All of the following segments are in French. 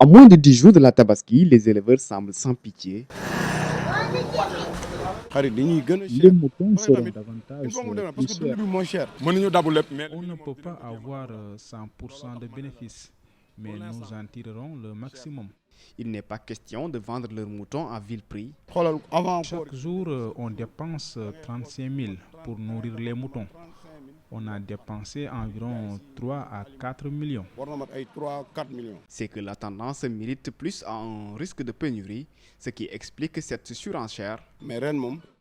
À moins de 10 jours de la Tabaski, les éleveurs semblent sans pitié. Les moutons seront davantage plus chers. On On ne peut pas avoir 100% de bénéfices, mais nous en tirerons le maximum. Il n'est pas question de vendre leurs moutons à vil prix. Chaque jour, on dépense 35 000 pour nourrir les moutons. On a dépensé environ 3 à 4 millions. C'est que la tendance milite plus à un risque de pénurie, ce qui explique cette surenchère.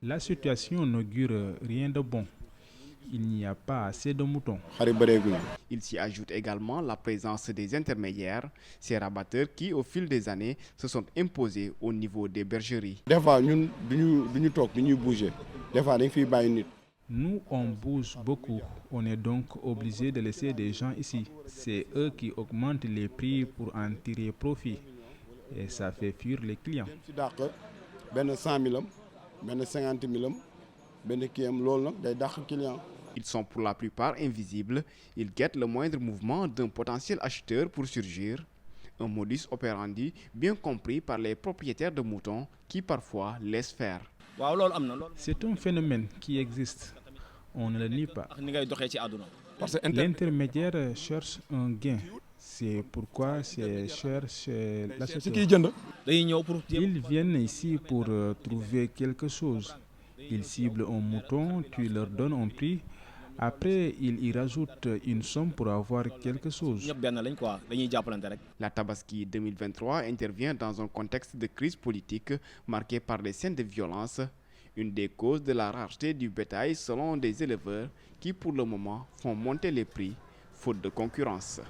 La situation n'augure rien de bon. Il n'y a pas assez de moutons. Il s'y ajoute également la présence des intermédiaires, ces rabatteurs qui, au fil des années, se sont imposés au niveau des bergeries. Nous, on bouge beaucoup. On est donc obligé de laisser des gens ici. C'est eux qui augmentent les prix pour en tirer profit. Et ça fait fuir les clients. Ils sont pour la plupart invisibles. Ils guettent le moindre mouvement d'un potentiel acheteur pour surgir. Un modus operandi bien compris par les propriétaires de moutons qui parfois laissent faire. C'est un phénomène qui existe. On ne le nie pas. L'intermédiaire cherche un gain. C'est pourquoi c'est cher chez l'acheteur. Ils viennent ici pour trouver quelque chose. Ils ciblent un mouton, tu leur donnes un prix. Après, ils y rajoutent une somme pour avoir quelque chose. La Tabaski 2023 intervient dans un contexte de crise politique marqué par des scènes de violence, une des causes de la rareté du bétail selon des éleveurs qui pour le moment font monter les prix faute de concurrence.